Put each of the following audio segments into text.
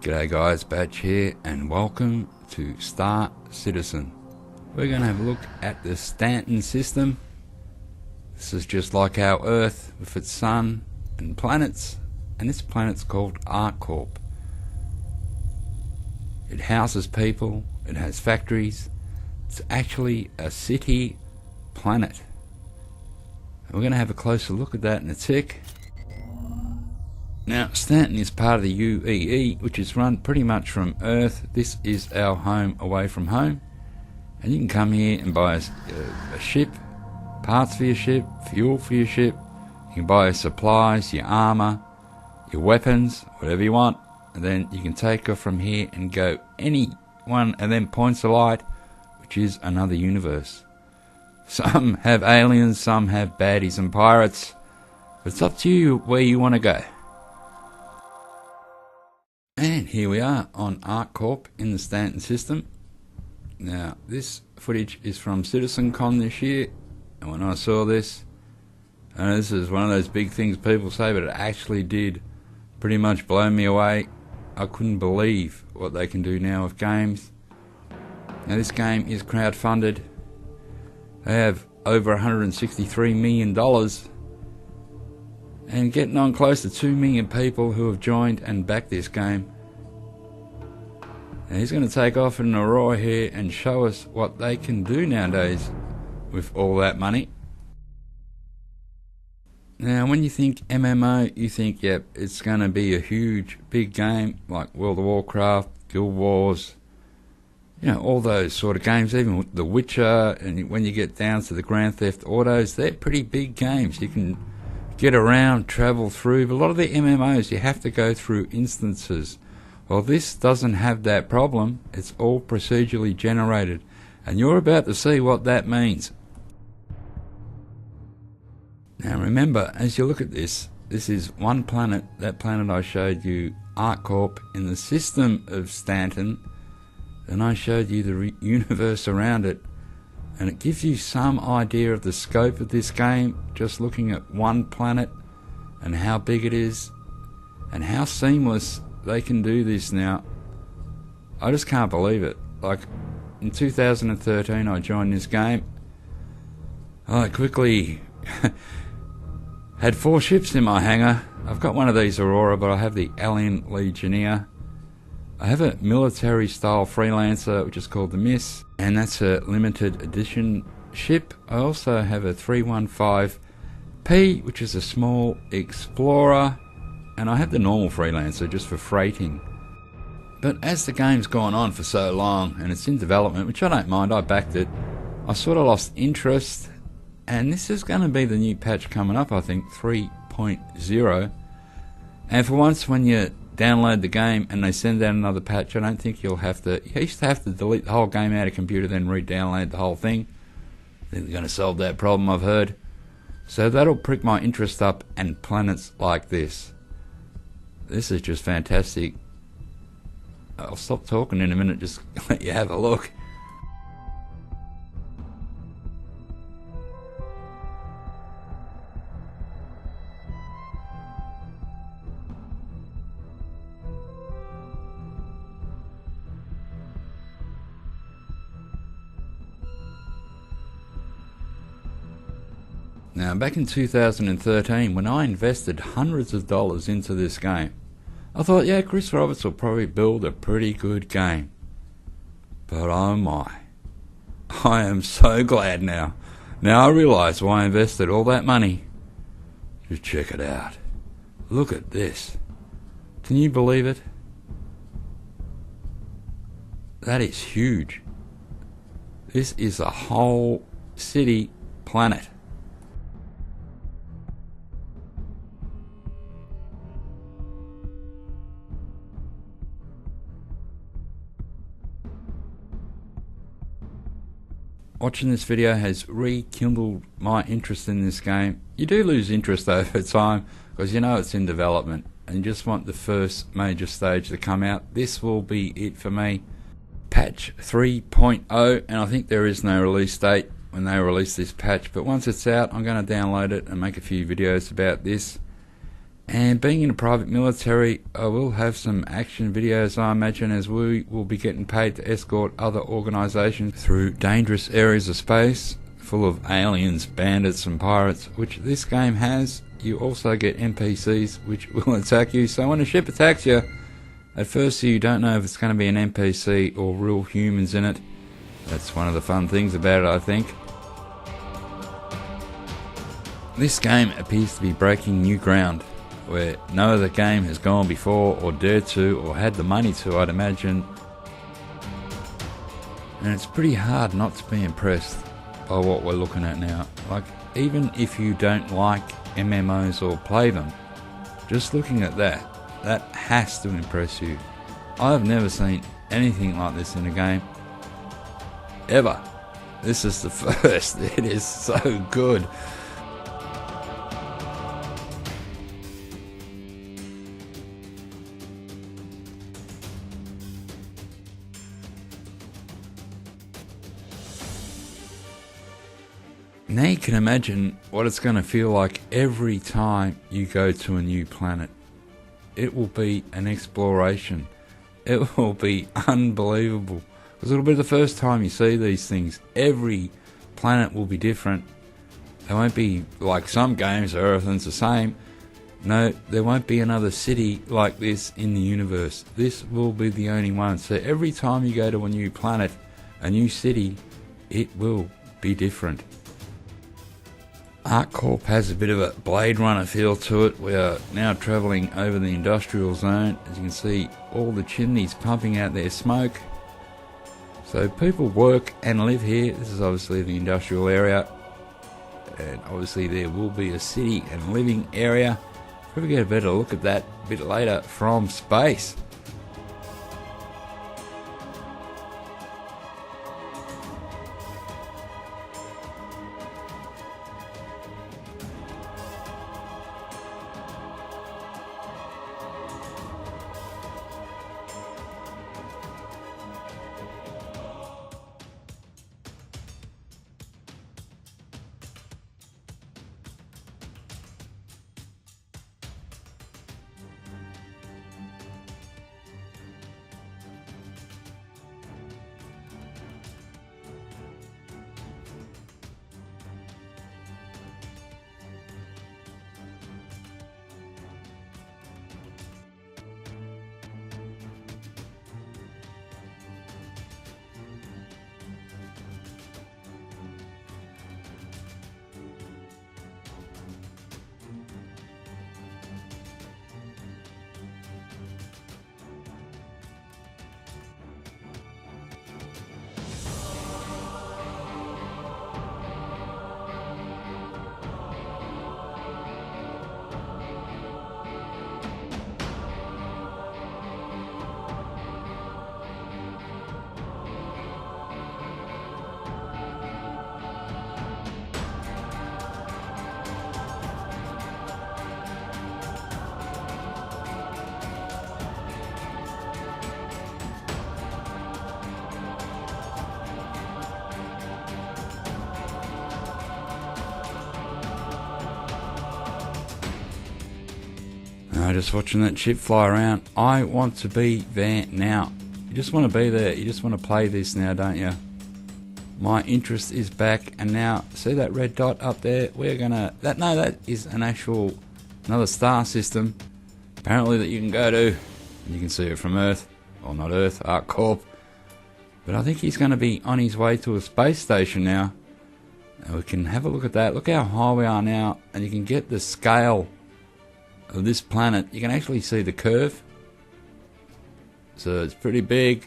G'day guys, Batch here and welcome to Star Citizen. We're going to have a look at the Stanton system. This is just like our Earth with its sun and planets, and this planet's called Arccorp. It houses people, it has factories, it's actually a city planet. We're going to have a closer look at that in a tick. Now, Stanton is part of the UEE, which is run pretty much from Earth. This is our home away from home. And you can come here and buy a ship, parts for your ship, fuel for your ship. You can buy your supplies, your armor, your weapons, whatever you want. And then you can take off from here and go any one of them points of light, which is another universe. Some have aliens, some have baddies and pirates. But it's up to you where you want to go. And here we are on Arccorp in the Stanton system. Now, this footage is from CitizenCon this year, and when I saw this, I know this is one of those big things people say, but it actually did pretty much blow me away. I couldn't believe what they can do now with games. Now, this game is crowdfunded. They have over $163 million and getting on close to 2 million people who have joined and backed this game. And he's going to take off in Aurora here and show us what they can do nowadays with all that money. Now, when you think MMO, you think, yep, it's going to be a huge, big game like World of Warcraft, Guild Wars, you know, all those sort of games, even The Witcher, and when you get down to the Grand Theft Autos, they're pretty big games. You can get around, travel through, but a lot of the MMOs you have to go through instances. Well, this doesn't have that problem. It's all procedurally generated, and you're about to see what that means. Now remember, as you look at this, this is one planet, that planet I showed you, Arccorp, in the system of Stanton, and I showed you the universe around it. And it gives you some idea of the scope of this game, just looking at one planet and how big it is and how seamless they can do this now. I just can't believe it. Like, in 2013 I joined this game. I quickly had 4 ships in my hangar. I've got one of these Aurora, but I have the Alien Legionnaire. I have a military style freelancer which is called the Miss, and that's a limited edition ship. I also have a 315P, which is a small explorer, and I have the normal freelancer just for freighting. But as the game's gone on for so long and it's in development, which I don't mind, I backed it, I sort of lost interest, and this is going to be the new patch coming up, I think 3.0. And for once, when you download the game and they send out another patch, I don't think you'll have to. You used to have to delete the whole game out of computer, then re-download the whole thing. I think they're going to solve that problem, I've heard. So that'll prick my interest up, and planets like this. This is just fantastic. I'll stop talking in a minute, just let you have a look. Now, back in 2013, when I invested hundreds of dollars into this game, I thought, yeah, Chris Roberts will probably build a pretty good game. But oh my, I am so glad now. Now I realise why I invested all that money. Just check it out. Look at this. Can you believe it? That is huge. This is a whole city planet. Watching this video has rekindled my interest in this game. You do lose interest over time because you know it's in development and you just want the first major stage to come out. This will be it for me. Patch 3.0, and I think there is no release date when they release this patch, but once it's out I'm going to download it and make a few videos about this. And being in a private military, I will have some action videos, I imagine, as we will be getting paid to escort other organisations through dangerous areas of space full of aliens, bandits and pirates, which this game has. You also get NPCs which will attack you. So when a ship attacks you, at first you don't know if it's going to be an NPC or real humans in it. That's one of the fun things about it, I think. This game appears to be breaking new ground, where no other game has gone before, or dared to, or had the money to, I'd imagine. And it's pretty hard not to be impressed by what we're looking at now. Like, even if you don't like MMOs or play them, just looking at that has to impress you. I've never seen anything like this in a game, ever. This is the first. It is so good. Now you can imagine what it's going to feel like every time you go to a new planet. It will be an exploration. It will be unbelievable. Because it'll be the first time you see these things. Every planet will be different. There won't be like some games where everything's the same. No, there won't be another city like this in the universe. This will be the only one. So every time you go to a new planet, a new city, it will be different. Arccorp has a bit of a Blade Runner feel to it. We are now travelling over the industrial zone. As you can see, all the chimneys pumping out their smoke. So people work and live here. This is obviously the industrial area. And obviously there will be a city and living area. Probably get a better look at that a bit later from space. Just watching that ship fly around. I want to be there now. You just want to be there. You just want to play this now, don't you? My interest is back, and now see that red dot up there? We're gonna that is an actual another star system apparently that you can go to, and you can see it from Earth, or not Earth, Arccorp. But I think he's going to be on his way to a space station now. And we can have a look at that. Look how high we are now, and you can get the scale of this planet. You can actually see the curve, so it's pretty big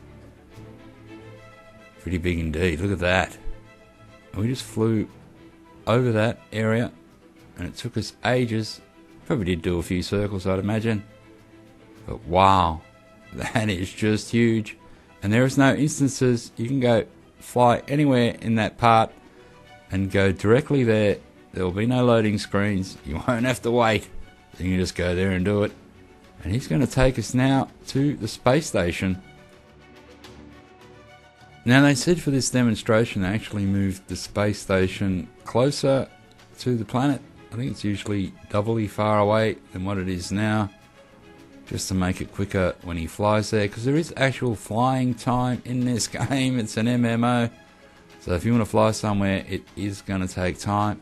indeed. Look at that. And we just flew over that area, and it took us ages. Probably did do a few circles, I'd imagine, but wow, that is just huge. And there is no instances. You can go fly anywhere in that part and go directly there. There will be no loading screens. You won't have to wait. You can just go there and do it. And he's going to take us now to the space station. Now they said for this demonstration they actually moved the space station closer to the planet I think it's usually doubly far away than what it is now, just to make it quicker when he flies there, because there is actual flying time in this game. It's an MMO, so if you want to fly somewhere, it is going to take time.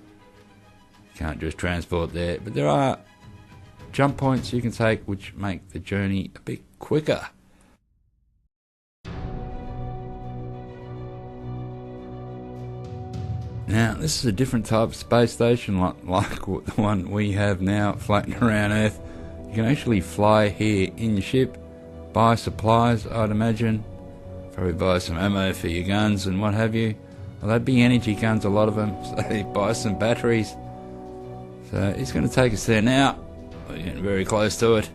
You can't just transport there, but there are jump points you can take which make the journey a bit quicker. Now, this is a different type of space station, like the one we have now floating around Earth. You can actually fly here in your ship, buy supplies, I'd imagine. Probably buy some ammo for your guns and what have you. Well, that'd be energy guns, a lot of them, so you buy some batteries. So he's going to take us there now. We're getting very close to it.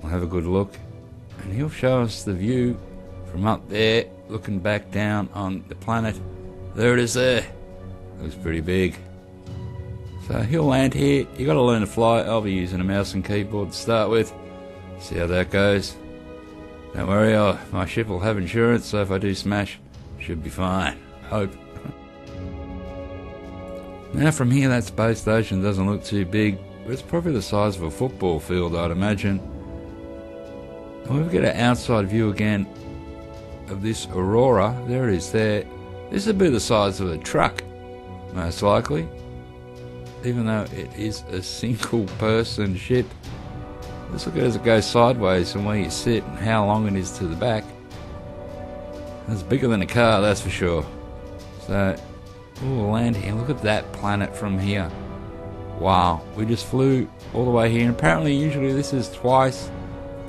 We'll have a good look, and he'll show us the view from up there, looking back down on the planet. There it is there. Looks pretty big. So he'll land here. You got to learn to fly. I'll be using a mouse and keyboard to start with. See how that goes. Don't worry, my ship will have insurance, so if I do smash, should be fine. Hope. Now from here, that space station doesn't look too big, but it's probably the size of a football field, I'd imagine. And we've got an outside view again of this Aurora. There it is there. This would be the size of a truck, most likely, even though it is a single person ship. Let's look at it as it goes sideways from where you sit and how long it is to the back. It's bigger than a car, that's for sure. So we'll land here. Look at that planet from here. Wow, we just flew all the way here, and apparently usually this is twice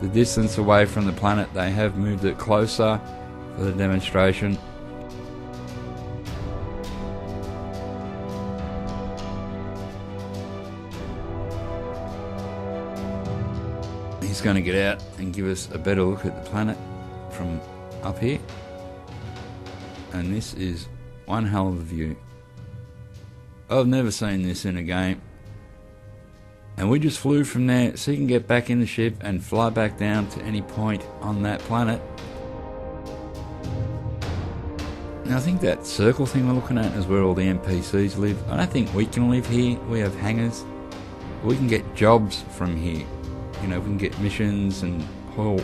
the distance away from the planet. They have moved it closer for the demonstration. He's going to get out and give us a better look at the planet from up here, and this is one hell of a view. I've never seen this in a game, and we just flew from there so you can get back in the ship and fly back down to any point on that planet. Now I think that circle thing we're looking at is where all the NPCs live. I don't think we can live here. We have hangars. We can get jobs from here. You know, we can get missions and haul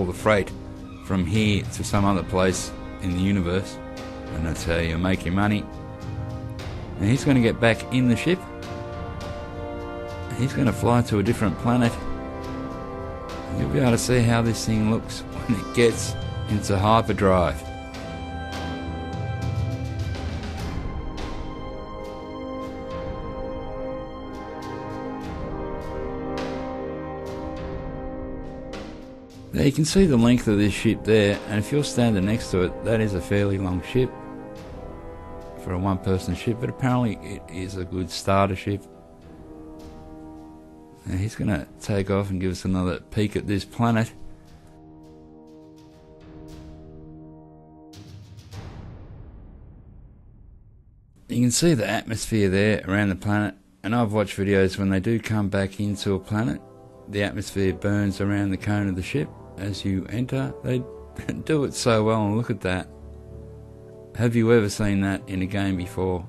the freight from here to some other place in the universe, and that's how you make your money. And he's going to get back in the ship. He's going to fly to a different planet. And you'll be able to see how this thing looks when it gets into hyperdrive. Now you can see the length of this ship there, and if you're standing next to it, that is a fairly long ship for a one-person ship, but apparently it is a good starter ship. Now he's going to take off and give us another peek at this planet. You can see the atmosphere there around the planet, and I've watched videos when they do come back into a planet, the atmosphere burns around the cone of the ship as you enter. They do it so well, and look at that. Have you ever seen that in a game before?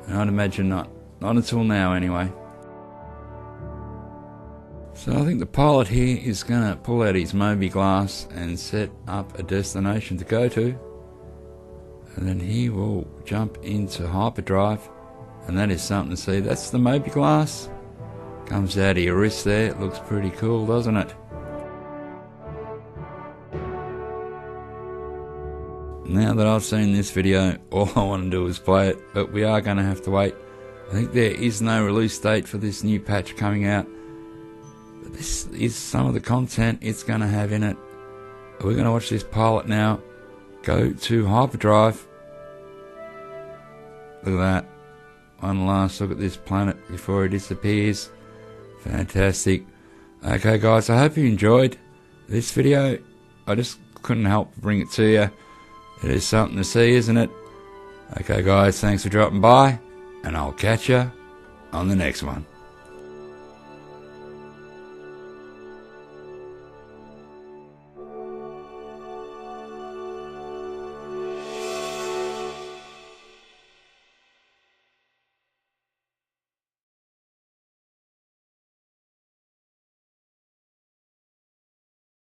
I'd imagine not. Not until now anyway. So I think the pilot here is going to pull out his Moby glass and set up a destination to go to. And then he will jump into hyperdrive, and that is something to see. That's the Moby glass. Comes out of your wrist there. It looks pretty cool, doesn't it? Now that I've seen this video, all I want to do is play it, but we are going to have to wait. I think there is no release date for this new patch coming out. But this is some of the content it's going to have in it. We're going to watch this pilot now go to hyperdrive. Look at that. One last look at this planet before it disappears. Fantastic. Okay guys, I hope you enjoyed this video. I just couldn't help bring it to you. It is something to see, isn't it? Okay guys, thanks for dropping by, and I'll catch you on the next one.